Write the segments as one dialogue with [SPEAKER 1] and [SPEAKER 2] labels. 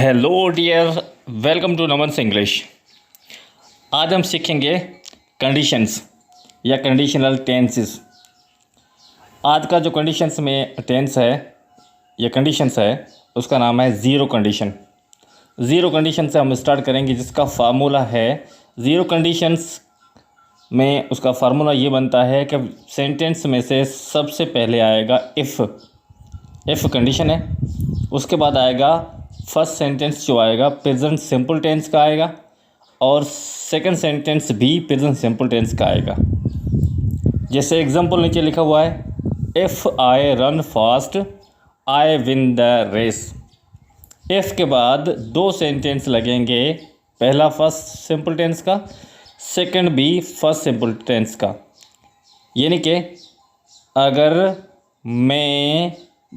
[SPEAKER 1] Hello dear, welcome to Naman English. आज हम सीखेंगे कंडीशंस या कंडीशनल टेंसेस। आज का जो कंडीशंस में टेंस है या कंडीशंस है उसका नाम है ज़ीरो कंडीशन। ज़ीरो कंडीशन से हम स्टार्ट करेंगे, जिसका फार्मूला है ज़ीरो कंडीशंस में उसका फार्मूला ये बनता है कि सेंटेंस में से सबसे पहले आएगा इफ़ कंडीशन है, उसके बाद आएगा फर्स्ट सेंटेंस जो आएगा प्रेजेंट सिंपल टेंस का आएगा और सेकंड सेंटेंस भी प्रेजेंट सिंपल टेंस का आएगा। जैसे एग्जांपल नीचे लिखा हुआ है, if I run fast I win the race. If के बाद दो सेंटेंस लगेंगे, पहला फर्स्ट सिंपल टेंस का, सेकंड भी फर्स्ट सिंपल टेंस का। यानी कि अगर मैं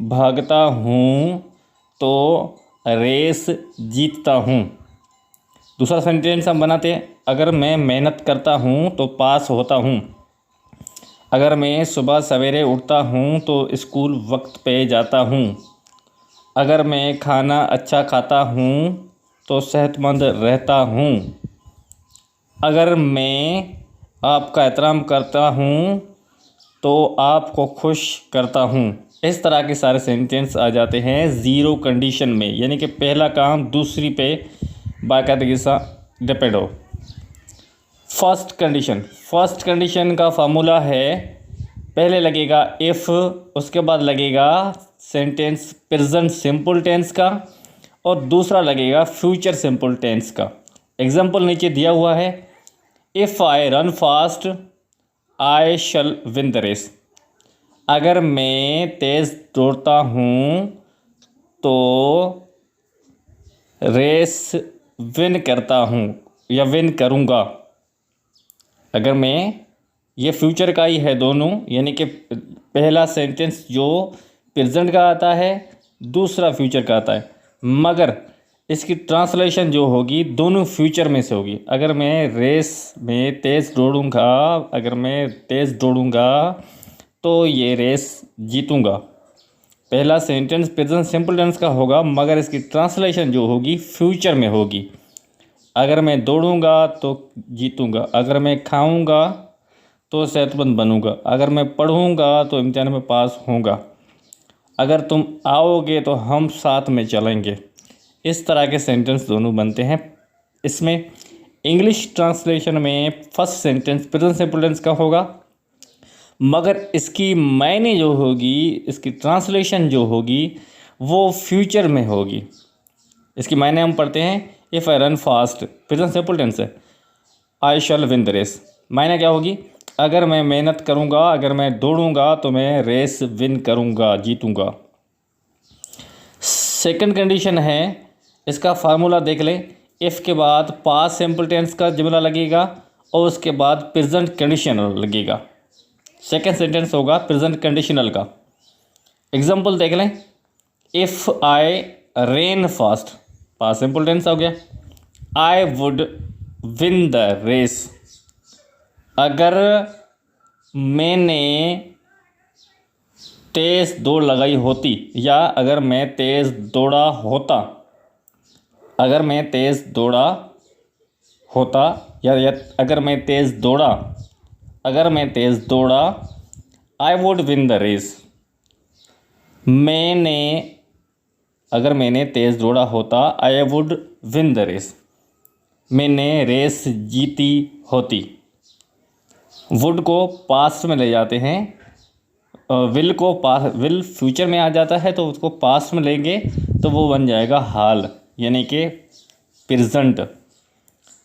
[SPEAKER 1] भागता हूँ तो रेस जीतता हूँ। दूसरा सेंटेंस हम बनाते हैं, अगर मैं मेहनत करता हूँ तो पास होता हूँ। अगर मैं सुबह सवेरे उठता हूँ तो स्कूल वक्त पे जाता हूँ। अगर मैं खाना अच्छा खाता हूँ तो सेहतमंद रहता हूँ। अगर मैं आपका एहतराम करता हूँ तो आपको खुश करता हूँ। इस तरह के सारे सेंटेंस आ जाते हैं ज़ीरो कंडीशन में, यानी कि पहला काम दूसरी पे बाकायदगी से डिपेंड हो। फर्स्ट कंडीशन का फार्मूला है, पहले लगेगा इफ़, उसके बाद लगेगा सेंटेंस प्रेजेंट सिंपल टेंस का और दूसरा लगेगा फ्यूचर सिंपल टेंस का। एग्जाम्पल नीचे दिया हुआ है, if I run fast I shall win the race. अगर मैं तेज़ दौड़ता हूँ तो रेस विन करता हूँ या विन करूँगा। अगर मैं, ये फ्यूचर का ही है दोनों, यानी कि पहला सेंटेंस जो प्रेजेंट का आता है, दूसरा फ्यूचर का आता है, मगर इसकी ट्रांसलेशन जो होगी दोनों फ्यूचर में से होगी। अगर मैं रेस में तेज़ दौड़ूँगा, अगर मैं तेज़ दौड़ूँगा तो ये रेस जीतूँगा। पहला सेंटेंस प्रेजेंट सिंपल टेंस का होगा, मगर इसकी ट्रांसलेशन जो होगी फ्यूचर में होगी। अगर मैं दौड़ूँगा तो जीतूँगा, अगर मैं खाऊँगा तो सेहतमंद बनूँगा, अगर मैं पढ़ूँगा तो इम्तिहान में पास होऊंगा, अगर तुम आओगे तो हम साथ में चलेंगे। इस तरह के सेंटेंस दोनों बनते हैं। इसमें इंग्लिश ट्रांसलेशन में first sentence present simple tense का होगा, मगर इसकी मायने जो होगी, इसकी ट्रांसलेशन जो होगी वो फ्यूचर में होगी। इसकी मायने हम पढ़ते हैं, if I run fast present simple tense है, I shall win the race. मायने क्या होगी, अगर मैं मेहनत करूँगा, अगर मैं दौड़ूँगा तो मैं रेस विन करूँगा, जीतूँगा। सेकंड कंडीशन है, इसका फार्मूला देख लें, इफ़ के बाद पास्ट सिंपल टेंस का जुमला लगेगा और उसके बाद प्रेजेंट कंडीशनल लगेगा। सेकेंड सेंटेंस होगा प्रेजेंट कंडीशनल का। एग्जाम्पल देख लें, if I ran fast, past simple tense हो गया, I would win the race. अगर मैंने तेज़ दौड़ लगाई होती, या अगर मैं तेज़ दौड़ा होता, अगर मैं तेज़ दौड़ा होता या अगर मैं तेज़ दौड़ा, अगर मैं तेज़ दौड़ा, I would win the race. अगर मैंने तेज़ दौड़ा होता, I would win the race, मैंने रेस जीती होती। वुड को पास्ट में ले जाते हैं, विल फ्यूचर में आ जाता है, तो उसको पास्ट में लेंगे तो वो बन जाएगा हाल, यानी कि प्रेजेंट।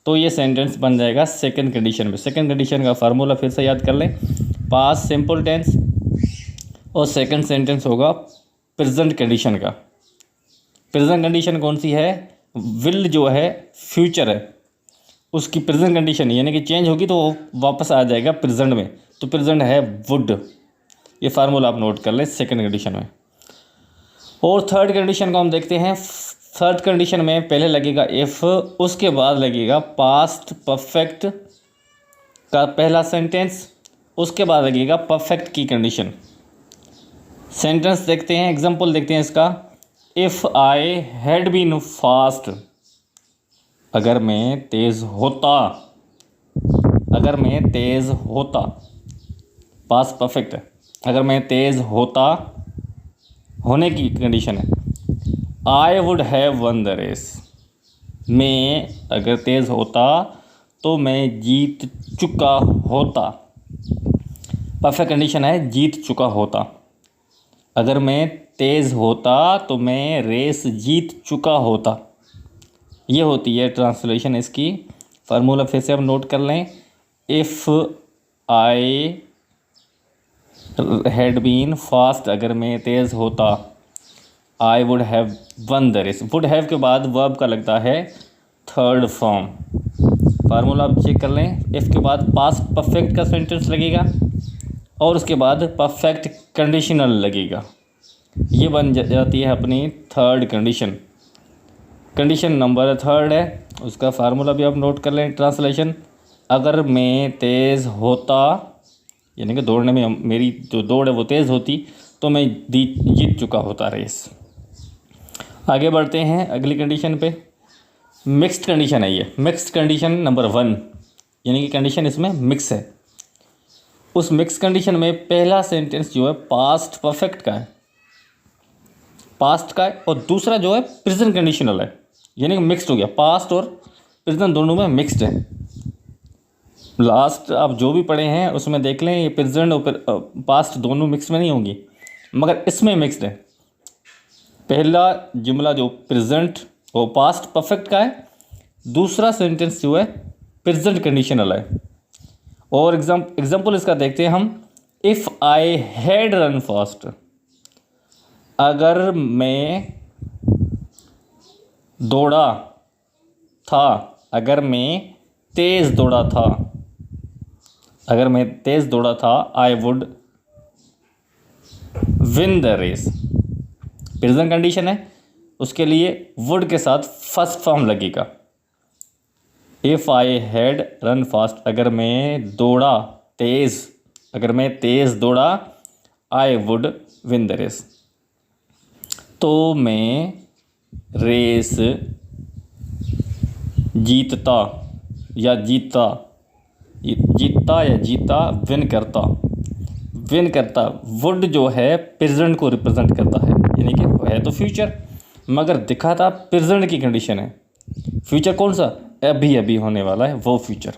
[SPEAKER 1] तो ये सेंटेंस बन जाएगा सेकंड कंडीशन में। सेकंड कंडीशन का फार्मूला फिर से याद कर लें, पास्ट सिंपल टेंस और सेकंड सेंटेंस होगा प्रेजेंट कंडीशन का। प्रेजेंट कंडीशन कौन सी है, विल जो है फ्यूचर है, उसकी प्रेजेंट कंडीशन यानी कि चेंज होगी तो वो वापस आ जाएगा प्रेजेंट में, तो प्रेजेंट है वुड। ये फार्मूला आप नोट कर लें सेकंड कंडीशन में। और थर्ड कंडीशन को हम देखते हैं। थर्ड कंडीशन में पहले लगेगा इफ़, उसके बाद लगेगा पास्ट परफेक्ट का पहला सेंटेंस, उसके बाद लगेगा परफेक्ट की कंडीशन। सेंटेंस देखते हैं, एग्जांपल देखते हैं इसका, if I had been fast, अगर मैं तेज़ होता, अगर मैं तेज़ होता, पास्ट परफेक्ट है, अगर मैं तेज़ होता, होने की कंडीशन है। I would have won the race, मैं अगर तेज़ होता तो मैं जीत चुका होता। परफेक्ट कंडीशन है जीत चुका होता। अगर मैं तेज़ होता तो मैं रेस जीत चुका होता। ये होती है ट्रांसलेशन इसकी। फार्मूला फिर से हम नोट कर लें। If I had been fast, अगर मैं तेज़ होता, I would have won the race. Would have के बाद वर्ब का लगता है थर्ड फॉर्म। फार्मूला आप चेक कर लें। इफ़ के बाद पास्ट परफेक्ट का सेंटेंस लगेगा और उसके बाद परफेक्ट कंडीशनल लगेगा। ये बन जाती है अपनी third condition. Condition number third है, उसका फार्मूला भी आप नोट कर लें। ट्रांसलेशन, अगर मैं तेज़ होता, यानी कि दौड़ने में मेरी जो दौड़ है वो तेज़ होती तो मैं जीत चुका होता रेस। आगे बढ़ते हैं अगली कंडीशन पे। मिक्स्ड कंडीशन है ये। मिक्स्ड कंडीशन नंबर 1, यानी कि कंडीशन इसमें मिक्स है। उस मिक्स कंडीशन में पहला सेंटेंस जो है पास्ट परफेक्ट का है, पास्ट का है, और दूसरा जो है प्रेजेंट कंडीशनल है, यानी कि मिक्स्ड हो गया। पास्ट और प्रेजेंट दोनों में मिक्स्ड है। लास्ट आप जो भी पढ़े हैं उसमें देख लें, ये प्रेजेंट और पास्ट दोनों मिक्स में नहीं होंगी, मगर इसमें मिक्स्ड है। पहला जुमला जो प्रेजेंट और पास्ट परफेक्ट का है, दूसरा सेंटेंस जो है प्रेजेंट कंडीशनल है। और एग्जाम्पल इसका देखते हैं हम। If I had run fast, अगर मैं दौड़ा था, अगर मैं तेज़ दौड़ा था, अगर मैं तेज़ दौड़ा था, I would win the race. Present condition है, उसके लिए वुड के साथ फर्स्ट फॉर्म लगेगा। If I had run fast, अगर मैं दौड़ा तेज़, अगर मैं तेज़ दौड़ा, I would win the race, तो मैं रेस जीतता या जीता, जीतता या जीता, विन करता, विन करता। वुड जो है प्रेजेंट को रिप्रेजेंट करता है, यानी कि है तो फ्यूचर, मगर दिखाता प्रेजेंट की कंडीशन है। फ्यूचर कौन सा? अभी अभी होने वाला है वो फ्यूचर,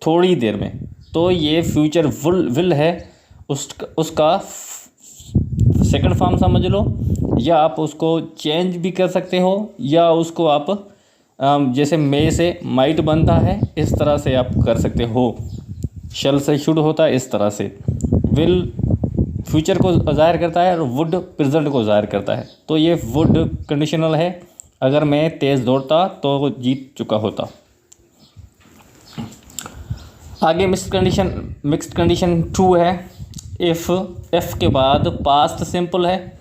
[SPEAKER 1] थोड़ी देर में। तो ये फ्यूचर विल है, उसका सेकंड फॉर्म समझ लो, या आप उसको चेंज भी कर सकते हो, या उसको आप जैसे मे से माइट बनता है इस तरह से आप कर सकते हो। शल से शुरू होता है इस तरह से। विल फ्यूचर को ज़ाहिर करता है और वुड प्रेजेंट को ज़ाहिर करता है। तो ये वुड कंडीशनल है। अगर मैं तेज़ दौड़ता तो जीत चुका होता। आगे मिक्स्ड कंडीशन 2 है। इफ़ के बाद पास्ट सिंपल है,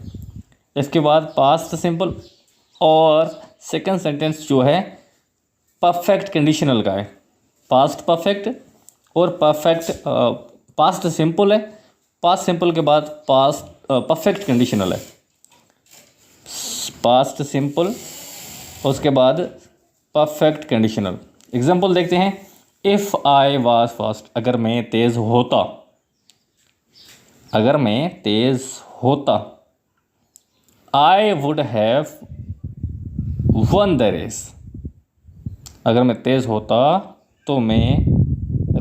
[SPEAKER 1] इफ़ के बाद पास्ट सिंपल, और सेकंड सेंटेंस जो है परफेक्ट कंडीशनल का है। पास्ट परफेक्ट और परफेक्ट, पास्ट सिंपल है, पास्ट सिंपल के बाद पास्ट परफेक्ट कंडीशनल है। पास्ट सिंपल, उसके बाद परफेक्ट कंडीशनल। एग्जाम्पल देखते हैं। इफ़ आई वाज फास्ट, अगर मैं तेज़ होता, अगर मैं तेज़ होता, I would have won the race, अगर मैं तेज़ होता तो मैं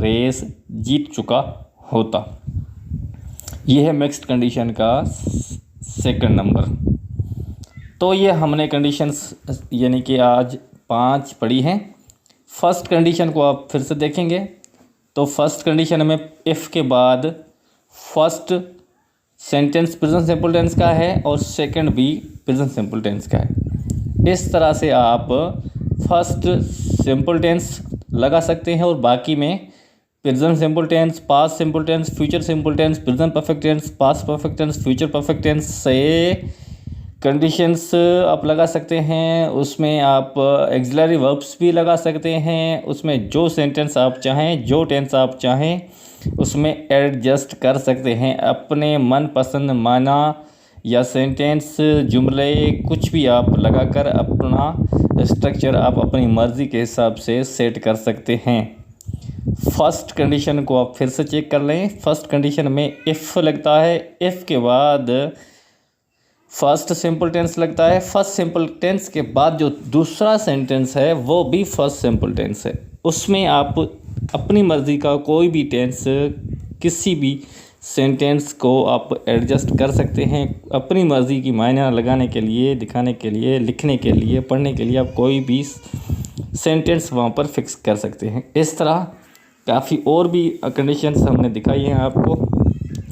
[SPEAKER 1] रेस जीत चुका होता। यह है मिक्स्ड कंडीशन का सेकंड नंबर। तो ये हमने कंडीशंस यानी कि आज 5 पढ़ी हैं। फर्स्ट कंडीशन को आप फिर से देखेंगे तो फर्स्ट कंडीशन में इफ़ के बाद first sentence present simple tense का है और सेकंड भी प्रेजेंट सिंपल टेंस का है। इस तरह से आप फर्स्ट सिंपल टेंस लगा सकते हैं और बाकी में present simple tense, past simple tense, future simple tense, present perfect tense, past perfect tense, future perfect tense से कंडीशंस आप लगा सकते हैं। उसमें आप एक्सिलरी वर्ब्स भी लगा सकते हैं। उसमें जो सेंटेंस आप चाहें, जो टेंस आप चाहें, उसमें एडजस्ट कर सकते हैं अपने मनपसंद माना या सेंटेंस, जुमले, कुछ भी आप लगाकर अपना स्ट्रक्चर आप अपनी मर्ज़ी के हिसाब से सेट कर सकते हैं। फर्स्ट कंडीशन को आप फिर से चेक कर लें। फर्स्ट कंडीशन में इफ़ लगता है, इफ़ के बाद फर्स्ट सिंपल टेंस लगता है, फर्स्ट सिंपल टेंस के बाद जो दूसरा सेंटेंस है वो भी फर्स्ट सिंपल टेंस है। उसमें आप अपनी मर्ज़ी का कोई भी टेंस, किसी भी सेंटेंस को आप एडजस्ट कर सकते हैं। अपनी मर्ज़ी की मायने लगाने के लिए, दिखाने के लिए, लिखने के लिए, पढ़ने के लिए आप कोई भी सेंटेंस वहाँ पर फिक्स कर सकते हैं। इस तरह काफ़ी और भी कंडीशंस हमने दिखाई हैं आपको,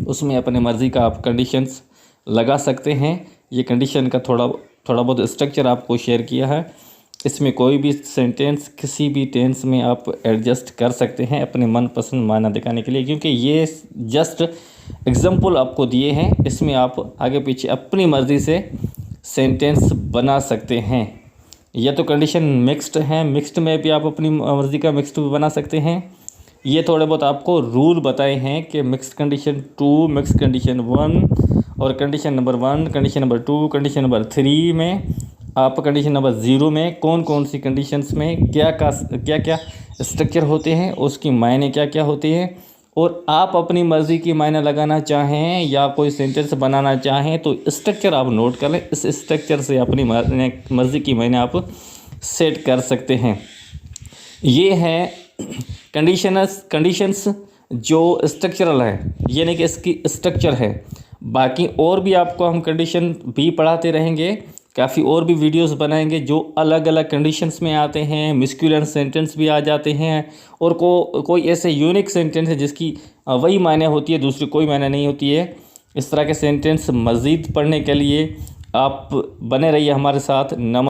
[SPEAKER 1] उसमें अपने मर्ज़ी का आप कंडीशंस लगा सकते हैं। ये कंडीशन का थोड़ा बहुत स्ट्रक्चर आपको शेयर किया है। इसमें कोई भी सेंटेंस किसी भी टेंस में आप एडजस्ट कर सकते हैं अपने मनपसंद मायना दिखाने के लिए, क्योंकि ये जस्ट एग्जांपल आपको दिए हैं। इसमें आप आगे पीछे अपनी मर्ज़ी से सेंटेंस बना सकते हैं। यह तो कंडीशन मिक्स्ड है, मिक्स्ड में भी आप अपनी मर्ज़ी का मिक्स्ड भी बना सकते हैं। ये थोड़े बहुत आपको रूल बताए हैं कि मिक्स्ड कंडीशन 2, मिक्स्ड कंडीशन 1 और condition number 1, condition number 2, condition number 3 में, आप कंडीशन नंबर 0 में कौन कौन सी कंडीशंस में क्या स्ट्रक्चर होते हैं, उसकी मायने क्या होते हैं। और आप अपनी मर्ज़ी की मायने लगाना चाहें या कोई सेंटेंस बनाना चाहें तो स्ट्रक्चर आप नोट कर लें। इस स्ट्रक्चर से अपनी मर्ज़ी की मायने आप सेट कर सकते हैं। ये है कंडीशंस जो स्ट्रक्चरल है, यानी कि इसकी स्ट्रक्चर है। बाकी और भी आपको हम कंडीशन भी पढ़ाते रहेंगे, काफ़ी और भी वीडियोस बनाएंगे जो अलग अलग कंडीशंस में आते हैं। मस्कुलिन सेंटेंस भी आ जाते हैं और कोई ऐसे यूनिक सेंटेंस है जिसकी वही मायने होती है, दूसरी कोई मायने नहीं होती है। इस तरह के सेंटेंस मज़ीद पढ़ने के लिए आप बने रहिए हमारे साथ।